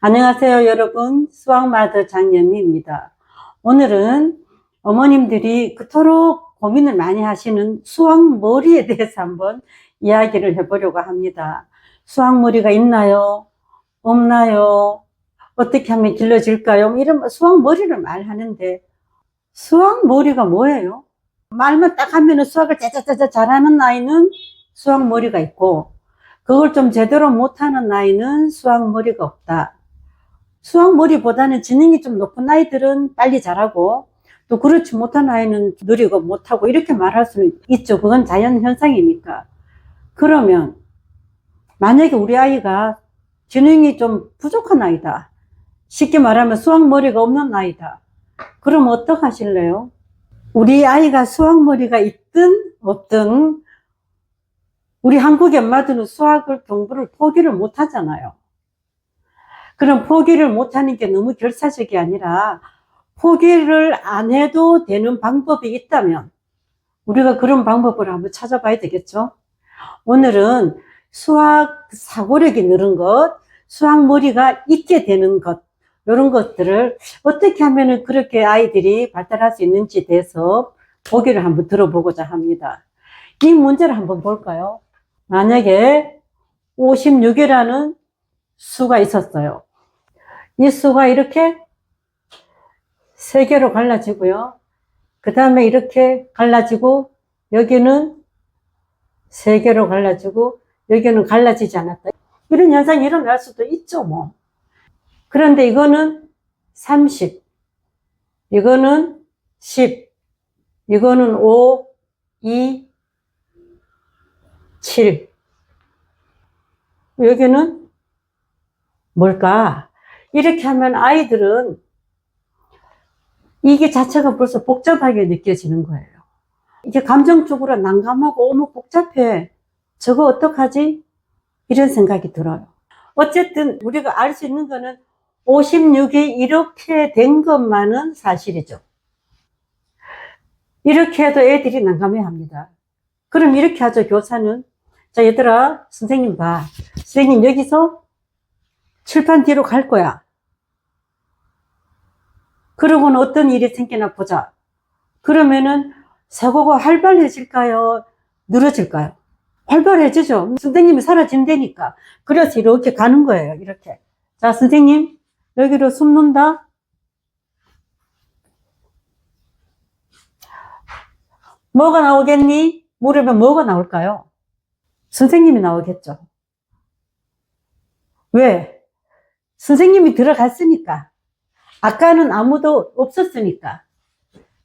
안녕하세요, 여러분. 수학마더 장연희입니다. 오늘은 어머님들이 그토록 고민을 많이 하시는 수학머리에 대해서 한번 이야기를 해보려고 합니다. 수학머리가 있나요? 없나요? 어떻게 하면 길러질까요? 이런 수학머리를 말하는데, 수학머리가 뭐예요? 말만 딱 하면 수학을 짜자짜자 잘하는 아이는 수학머리가 있고, 그걸 좀 제대로 못하는 아이는 수학머리가 없다. 수학머리보다는 지능이 좀 높은 아이들은 빨리 잘하고, 또 그렇지 못한 아이는 느리고 못하고 이렇게 말할 수는 있죠. 그건 자연 현상이니까. 그러면 만약에 우리 아이가 지능이 좀 부족한 아이다, 쉽게 말하면 수학머리가 없는 아이다, 그럼 어떡하실래요? 우리 아이가 수학머리가 있든 없든 우리 한국의 엄마들은 수학을 공부를 포기를 못 하잖아요. 그럼 포기를 못하는 게 너무 결사적이 아니라 포기를 안 해도 되는 방법이 있다면 우리가 그런 방법을 한번 찾아봐야 되겠죠. 오늘은 수학 사고력이 늘은 것, 수학머리가 있게 되는 것, 이런 것들을 어떻게 하면 그렇게 아이들이 발달할 수 있는지에 대해서 보기를 한번 들어보고자 합니다. 이 문제를 한번 볼까요? 만약에 56이라는 수가 있었어요. 이 수가 이렇게 세 개로 갈라지고요. 그 다음에 이렇게 갈라지고, 여기는 세 개로 갈라지고, 여기는 갈라지지 않았다. 이런 현상이 일어날 수도 있죠, 뭐. 그런데 이거는 30, 이거는 10, 이거는 5, 2, 7. 여기는 뭘까? 이렇게 하면 아이들은 이게 자체가 벌써 복잡하게 느껴지는 거예요. 이게 감정적으로 난감하고 너무 복잡해. 저거 어떡하지? 이런 생각이 들어요. 어쨌든 우리가 알 수 있는 거는 56이 이렇게 된 것만은 사실이죠. 이렇게 해도 애들이 난감해 합니다. 그럼 이렇게 하죠, 교사는. 자, 얘들아, 선생님 봐. 선생님 여기서 칠판 뒤로 갈 거야. 그러고는 어떤 일이 생기나 보자. 그러면은 사고가 활발해질까요? 늘어질까요? 활발해지죠. 선생님이 사라진다니까. 그래서 이렇게 가는 거예요. 이렇게. 자, 선생님 여기로 숨는다. 뭐가 나오겠니? 물으면 뭐가 나올까요? 선생님이 나오겠죠. 왜? 선생님이 들어갔으니까. 아까는 아무도 없었으니까.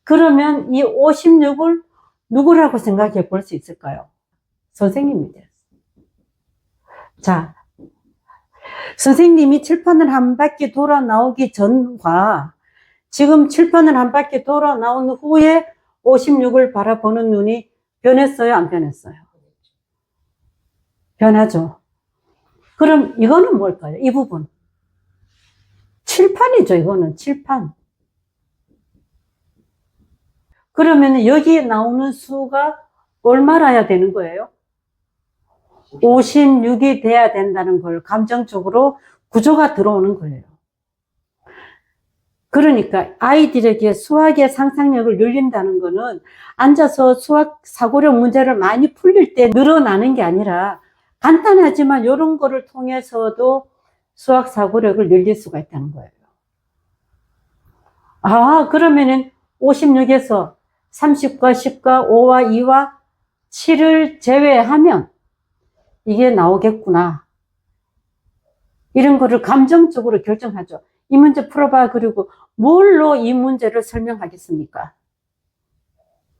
그러면 이 56을 누구라고 생각해 볼 수 있을까요? 선생님이 됐어요. 자, 선생님이 칠판을 한 바퀴 돌아 나오기 전과 지금 칠판을 한 바퀴 돌아 나온 후에 56을 바라보는 눈이 변했어요? 안 변했어요? 변하죠. 그럼 이거는 뭘까요? 이 부분. 칠판이죠. 이거는 칠판. 그러면 여기에 나오는 수가 얼마나야 되는 거예요? 56이 돼야 된다는 걸 감정적으로 구조가 들어오는 거예요. 그러니까 아이들에게 수학의 상상력을 늘린다는 거는 앉아서 수학 사고력 문제를 많이 풀릴 때 늘어나는 게 아니라 간단하지만 이런 거를 통해서도 수학 사고력을 늘릴 수가 있다는 거예요. 아, 그러면은 56에서 30과 10과 5와 2와 7을 제외하면 이게 나오겠구나. 이런 거를 감정적으로 결정하죠. 이 문제 풀어봐. 그리고 뭘로 이 문제를 설명하겠습니까?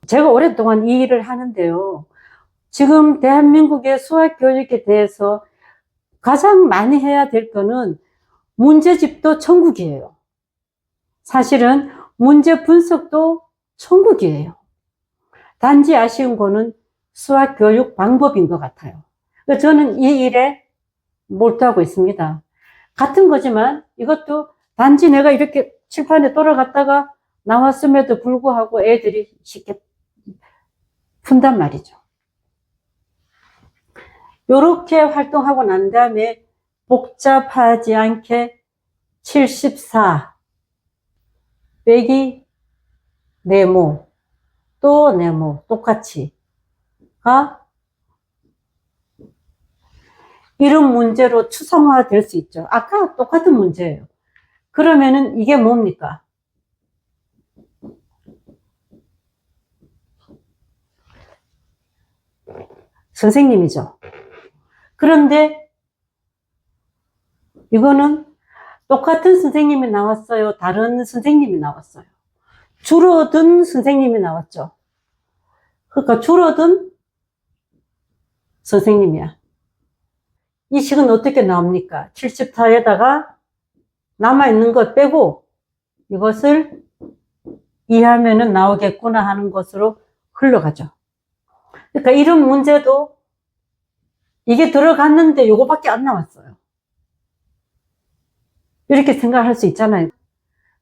제가 오랫동안 이 일을 하는데요. 지금 대한민국의 수학 교육에 대해서 가장 많이 해야 될 거는 문제집도 천국이에요. 사실은 문제 분석도 천국이에요. 단지 아쉬운 거는 수학 교육 방법인 것 같아요. 저는 이 일에 몰두하고 있습니다. 같은 거지만 이것도 단지 내가 이렇게 칠판에 돌아갔다가 나왔음에도 불구하고 애들이 쉽게 푼단 말이죠. 이렇게 활동하고 난 다음에 복잡하지 않게 74 빼기 네모 또 네모 똑같이 가 이런 문제로 추상화 될 수 있죠. 아까 똑같은 문제예요. 그러면은 이게 뭡니까? 선생님이죠. 그런데 이거는 똑같은 선생님이 나왔어요? 다른 선생님이 나왔어요? 줄어든 선생님이 나왔죠. 그러니까 줄어든 선생님이야. 이 식은 어떻게 나옵니까? 74에다가 남아있는 것 빼고 이것을 이해하면 나오겠구나 하는 것으로 흘러가죠. 그러니까 이런 문제도 이게 들어갔는데 요거밖에 안 나왔어요. 이렇게 생각할 수 있잖아요.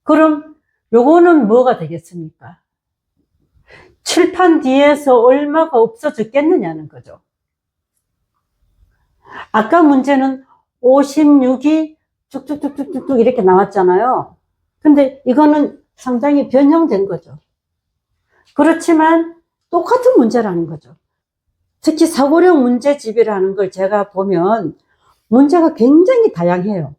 그럼 요거는 뭐가 되겠습니까? 칠판 뒤에서 얼마가 없어졌겠느냐는 거죠. 아까 문제는 56이 쭉쭉쭉쭉쭉 이렇게 나왔잖아요. 근데 이거는 상당히 변형된 거죠. 그렇지만 똑같은 문제라는 거죠. 특히 사고력 문제집이라는 걸 제가 보면 문제가 굉장히 다양해요.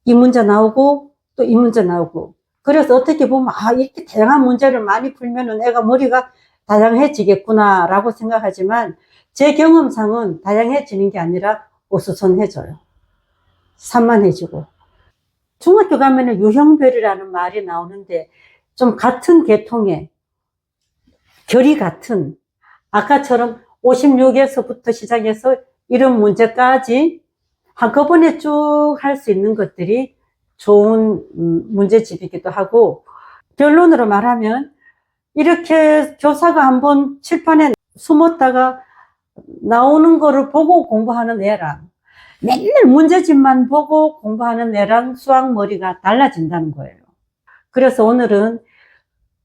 이 문제 나오고 또 이 문제 나오고. 그래서 어떻게 보면 이렇게 다양한 문제를 많이 풀면은 애가 머리가 다양해지겠구나 라고 생각하지만 제 경험상은 다양해지는 게 아니라 어수선해져요. 산만해지고. 중학교 가면은 유형별이라는 말이 나오는데 좀 같은 계통의 결이 같은 아까처럼 56에서부터 시작해서 이런 문제까지 한꺼번에 쭉 할 수 있는 것들이 좋은 문제집이기도 하고, 결론으로 말하면 이렇게 교사가 한번 칠판에 숨었다가 나오는 거를 보고 공부하는 애랑 맨날 문제집만 보고 공부하는 애랑 수학머리가 달라진다는 거예요. 그래서 오늘은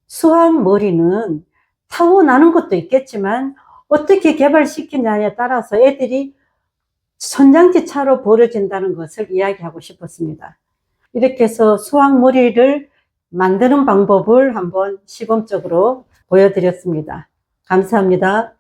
수학머리는 타고나는 것도 있겠지만 어떻게 개발시키냐에 따라서 애들이 천장지차로 벌어진다는 것을 이야기하고 싶었습니다. 이렇게 해서 수학머리를 만드는 방법을 한번 시범적으로 보여드렸습니다. 감사합니다.